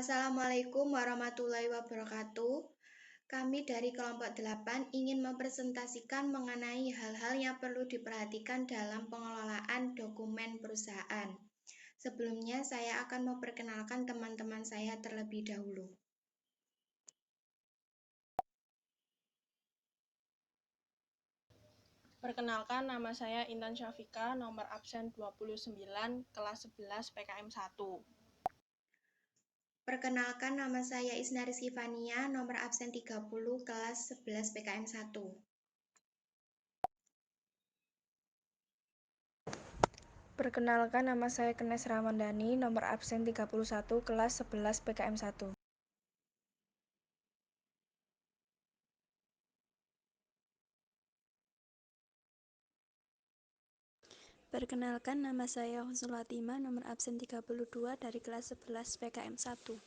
Assalamualaikum warahmatullahi wabarakatuh. Kami dari kelompok 8 ingin mempresentasikan mengenai hal-hal yang perlu diperhatikan dalam pengelolaan dokumen perusahaan. Sebelumnya, saya akan memperkenalkan teman-teman saya terlebih dahulu. Perkenalkan, nama saya Intan Syafika, nomor absen 29, kelas 11 PKM 1. Perkenalkan, nama saya Isna Rizky Fania, nomor absen 30, kelas 11 PKM 1. Perkenalkan, nama saya Kenes Ramandani, nomor absen 31, kelas 11 PKM 1. Perkenalkan, nama saya Husnul Latima, nomor absen 32 dari kelas 11 PKM 1.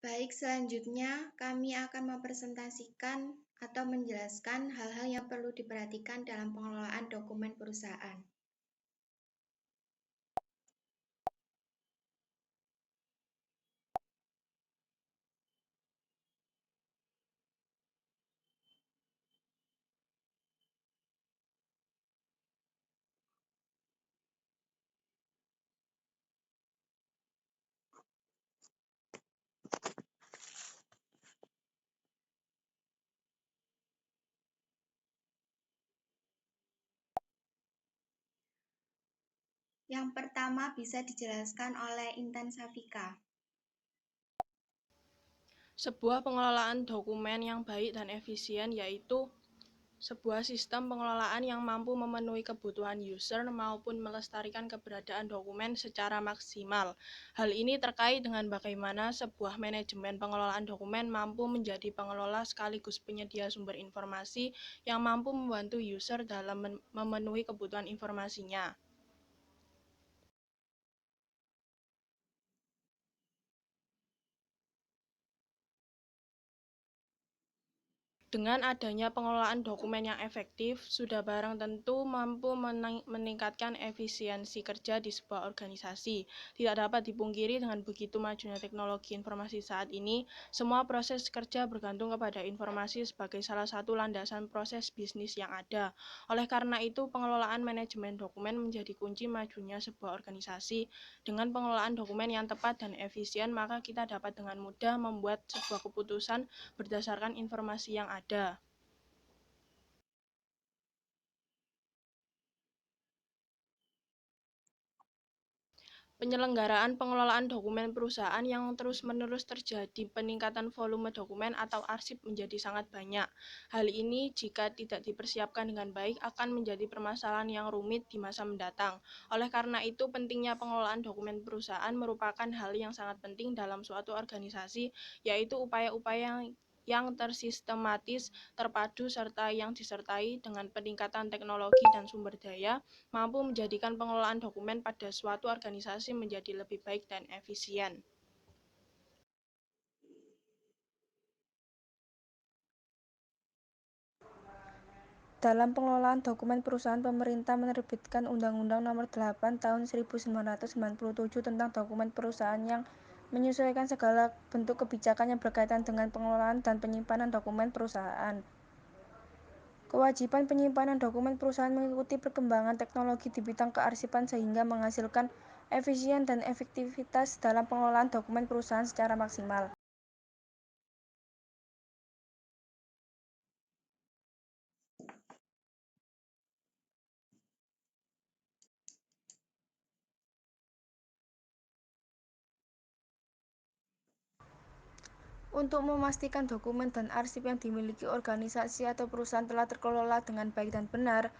Baik, selanjutnya kami akan mempresentasikan atau menjelaskan hal-hal yang perlu diperhatikan dalam pengelolaan dokumen perusahaan. Yang pertama bisa dijelaskan oleh Intan Safika. Sebuah pengelolaan dokumen yang baik dan efisien yaitu sebuah sistem pengelolaan yang mampu memenuhi kebutuhan user maupun melestarikan keberadaan dokumen secara maksimal. Hal ini terkait dengan bagaimana sebuah manajemen pengelolaan dokumen mampu menjadi pengelola sekaligus penyedia sumber informasi yang mampu membantu user dalam memenuhi kebutuhan informasinya. Dengan adanya pengelolaan dokumen yang efektif, sudah barang tentu mampu meningkatkan efisiensi kerja di sebuah organisasi. Tidak dapat dipungkiri dengan begitu majunya teknologi informasi saat ini, semua proses kerja bergantung kepada informasi sebagai salah satu landasan proses bisnis yang ada. Oleh karena itu, pengelolaan manajemen dokumen menjadi kunci majunya sebuah organisasi. Dengan pengelolaan dokumen yang tepat dan efisien, maka kita dapat dengan mudah membuat sebuah keputusan berdasarkan informasi yang ada. Penyelenggaraan pengelolaan dokumen perusahaan yang terus-menerus terjadi peningkatan volume dokumen atau arsip menjadi sangat banyak. Hal ini jika tidak dipersiapkan dengan baik akan menjadi permasalahan yang rumit di masa mendatang. Oleh karena itu, pentingnya pengelolaan dokumen perusahaan merupakan hal yang sangat penting dalam suatu organisasi, yaitu upaya-upaya yang tersistematis, terpadu, serta yang disertai dengan peningkatan teknologi dan sumber daya, mampu menjadikan pengelolaan dokumen pada suatu organisasi menjadi lebih baik dan efisien. Dalam pengelolaan dokumen perusahaan, pemerintah menerbitkan Undang-Undang Nomor 8 Tahun 1997 tentang dokumen perusahaan yang menyesuaikan segala bentuk kebijakan yang berkaitan dengan pengelolaan dan penyimpanan dokumen perusahaan. Kewajiban penyimpanan dokumen perusahaan mengikuti perkembangan teknologi di bidang kearsipan sehingga menghasilkan efisien dan efektivitas dalam pengelolaan dokumen perusahaan secara maksimal. Untuk memastikan dokumen dan arsip yang dimiliki organisasi atau perusahaan telah terkelola dengan baik dan benar,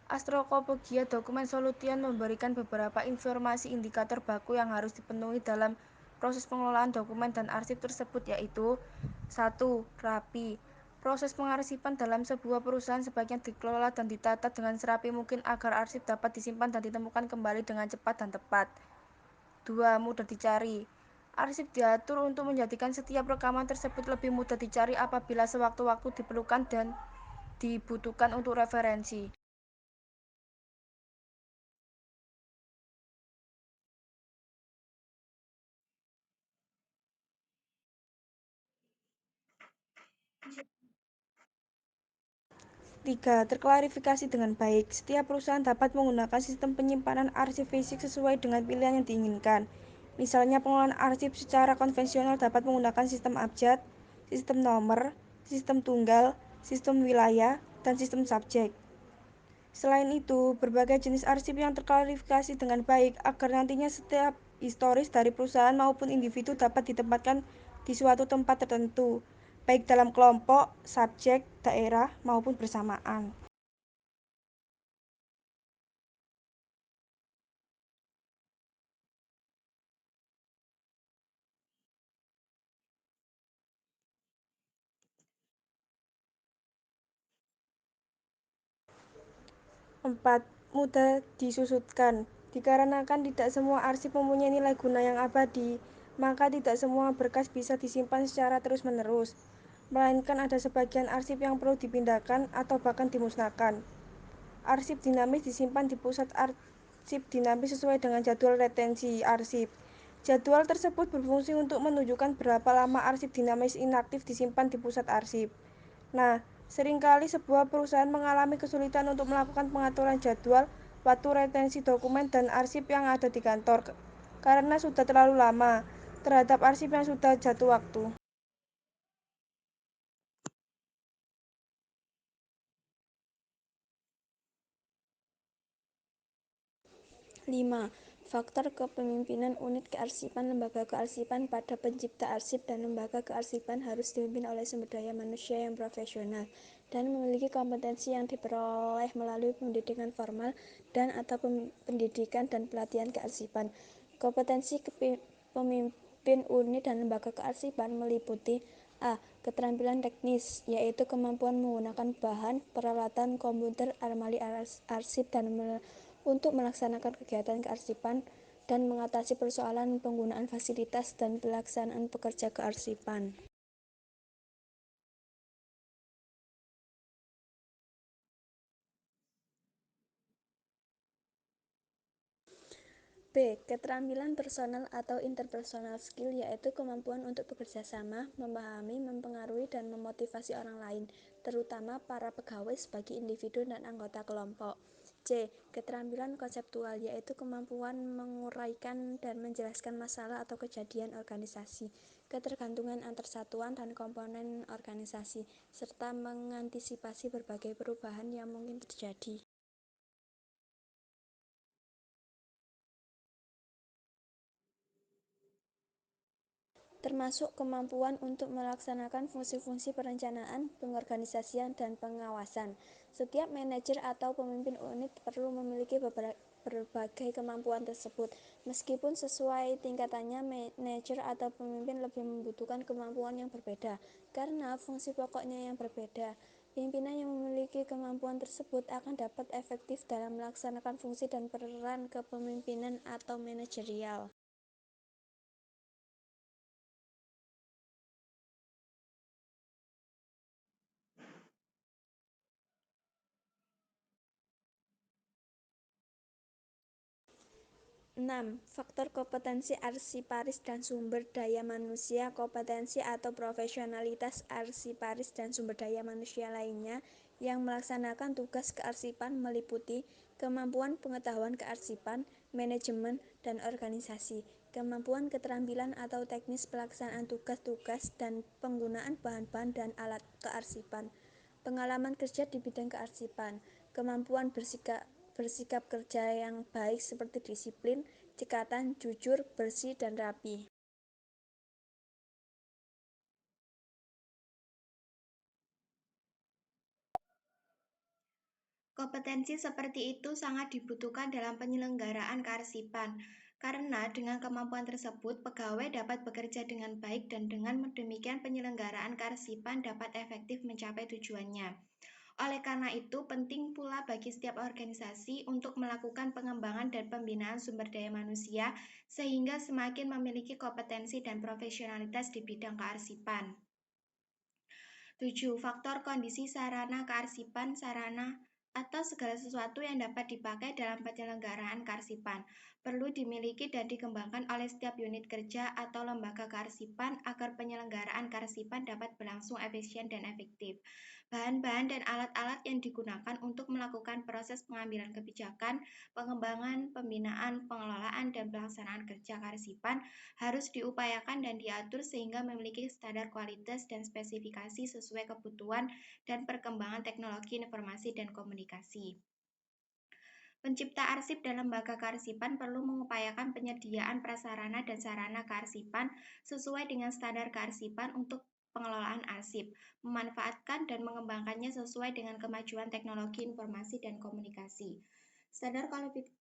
Astrokopegia Dokumen Solution memberikan beberapa informasi indikator baku yang harus dipenuhi dalam proses pengelolaan dokumen dan arsip tersebut, yaitu 1. Rapi. Proses pengarsipan dalam sebuah perusahaan sebaiknya dikelola dan ditata dengan serapi mungkin agar arsip dapat disimpan dan ditemukan kembali dengan cepat dan tepat. 2. Mudah dicari. Arsip diatur untuk menjadikan setiap rekaman tersebut lebih mudah dicari apabila sewaktu-waktu diperlukan dan dibutuhkan untuk referensi. 3. Terklarifikasi dengan baik. Setiap perusahaan dapat menggunakan sistem penyimpanan arsip fisik sesuai dengan pilihan yang diinginkan. Misalnya, pengelolaan arsip secara konvensional dapat menggunakan sistem abjad, sistem nomor, sistem tunggal, sistem wilayah, dan sistem subjek. Selain itu, berbagai jenis arsip yang terklarifikasi dengan baik agar nantinya setiap historis dari perusahaan maupun individu dapat ditempatkan di suatu tempat tertentu, baik dalam kelompok, subjek, daerah, maupun bersamaan. 4. Mudah disusutkan. Dikarenakan tidak semua arsip mempunyai nilai guna yang abadi, maka tidak semua berkas bisa disimpan secara terus-menerus, melainkan ada sebagian arsip yang perlu dipindahkan atau bahkan dimusnahkan. Arsip dinamis disimpan di pusat arsip dinamis sesuai dengan jadwal retensi arsip. Jadwal tersebut berfungsi untuk menunjukkan berapa lama arsip dinamis inaktif disimpan di pusat arsip. Nah, seringkali sebuah perusahaan mengalami kesulitan untuk melakukan pengaturan jadwal waktu retensi dokumen dan arsip yang ada di kantor karena sudah terlalu lama terhadap arsip yang sudah jatuh waktu. 5. Faktor kepemimpinan unit kearsipan. Lembaga kearsipan pada pencipta arsip dan lembaga kearsipan harus dipimpin oleh sumber daya manusia yang profesional dan memiliki kompetensi yang diperoleh melalui pendidikan formal dan atau pendidikan dan pelatihan kearsipan. Kompetensi pemimpin unit dan lembaga kearsipan meliputi A. Keterampilan teknis, yaitu kemampuan menggunakan bahan, peralatan, komputer, almari arsip, dan untuk melaksanakan kegiatan kearsipan dan mengatasi persoalan penggunaan fasilitas dan pelaksanaan pekerja kearsipan. B. Keterampilan personal atau interpersonal skill, yaitu kemampuan untuk bekerja sama, memahami, mempengaruhi, dan memotivasi orang lain, terutama para pegawai sebagai individu dan anggota kelompok. C. Keterampilan konseptual, yaitu kemampuan menguraikan dan menjelaskan masalah atau kejadian organisasi, ketergantungan antar satuan dan komponen organisasi, serta mengantisipasi berbagai perubahan yang mungkin terjadi. Termasuk kemampuan untuk melaksanakan fungsi-fungsi perencanaan, pengorganisasian, dan pengawasan. Setiap manajer atau pemimpin unit perlu memiliki berbagai kemampuan tersebut. Meskipun sesuai tingkatannya, manajer atau pemimpin lebih membutuhkan kemampuan yang berbeda, karena fungsi pokoknya yang berbeda. Pimpinan yang memiliki kemampuan tersebut akan dapat efektif dalam melaksanakan fungsi dan peran kepemimpinan atau manajerial. Enam. Faktor kompetensi arsiparis dan sumber daya manusia. Kompetensi atau profesionalitas arsiparis dan sumber daya manusia lainnya yang melaksanakan tugas kearsipan meliputi kemampuan pengetahuan kearsipan, manajemen, dan organisasi, kemampuan keterampilan atau teknis pelaksanaan tugas-tugas dan penggunaan bahan-bahan dan alat kearsipan, pengalaman kerja di bidang kearsipan, kemampuan bersikap kerja yang baik seperti disiplin, cekatan, jujur, bersih, dan rapi. Kompetensi seperti itu sangat dibutuhkan dalam penyelenggaraan kearsipan, karena dengan kemampuan tersebut pegawai dapat bekerja dengan baik dan dengan demikian penyelenggaraan kearsipan dapat efektif mencapai tujuannya. Oleh karena itu, penting pula bagi setiap organisasi untuk melakukan pengembangan dan pembinaan sumber daya manusia sehingga semakin memiliki kompetensi dan profesionalitas di bidang kearsipan. 7. Faktor kondisi sarana kearsipan. Sarana atau segala sesuatu yang dapat dipakai dalam penyelenggaraan kearsipan. perlu dimiliki dan dikembangkan oleh setiap unit kerja atau lembaga kearsipan agar penyelenggaraan kearsipan dapat berlangsung efisien dan efektif. Bahan-bahan dan alat-alat yang digunakan untuk melakukan proses pengambilan kebijakan, pengembangan, pembinaan, pengelolaan, dan pelaksanaan kerja kearsipan harus diupayakan dan diatur sehingga memiliki standar kualitas dan spesifikasi sesuai kebutuhan dan perkembangan teknologi informasi dan komunikasi. Pencipta arsip dan lembaga kearsipan perlu mengupayakan penyediaan prasarana dan sarana kearsipan sesuai dengan standar kearsipan untuk pengelolaan arsip, memanfaatkan dan mengembangkannya sesuai dengan kemajuan teknologi informasi dan komunikasi. Standar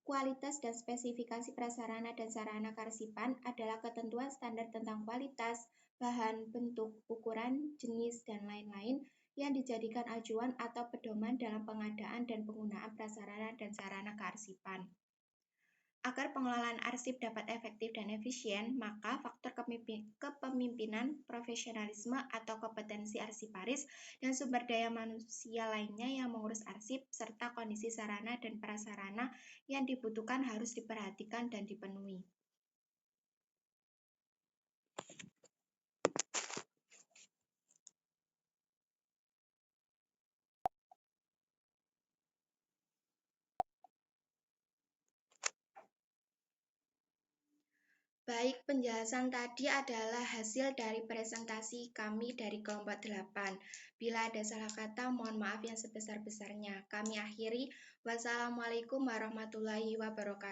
kualitas dan spesifikasi prasarana dan sarana kearsipan adalah ketentuan standar tentang kualitas, bahan, bentuk, ukuran, jenis, dan lain-lain yang dijadikan acuan atau pedoman dalam pengadaan dan penggunaan prasarana dan sarana kearsipan. Agar pengelolaan arsip dapat efektif dan efisien, maka faktor kepemimpinan, profesionalisme atau kompetensi arsiparis, dan sumber daya manusia lainnya yang mengurus arsip, serta kondisi sarana dan prasarana yang dibutuhkan harus diperhatikan dan dipenuhi. Baik, penjelasan tadi adalah hasil dari presentasi kami dari kelompok 8. Bila ada salah kata, mohon maaf yang sebesar-besarnya. Kami akhiri. Wassalamualaikum warahmatullahi wabarakatuh.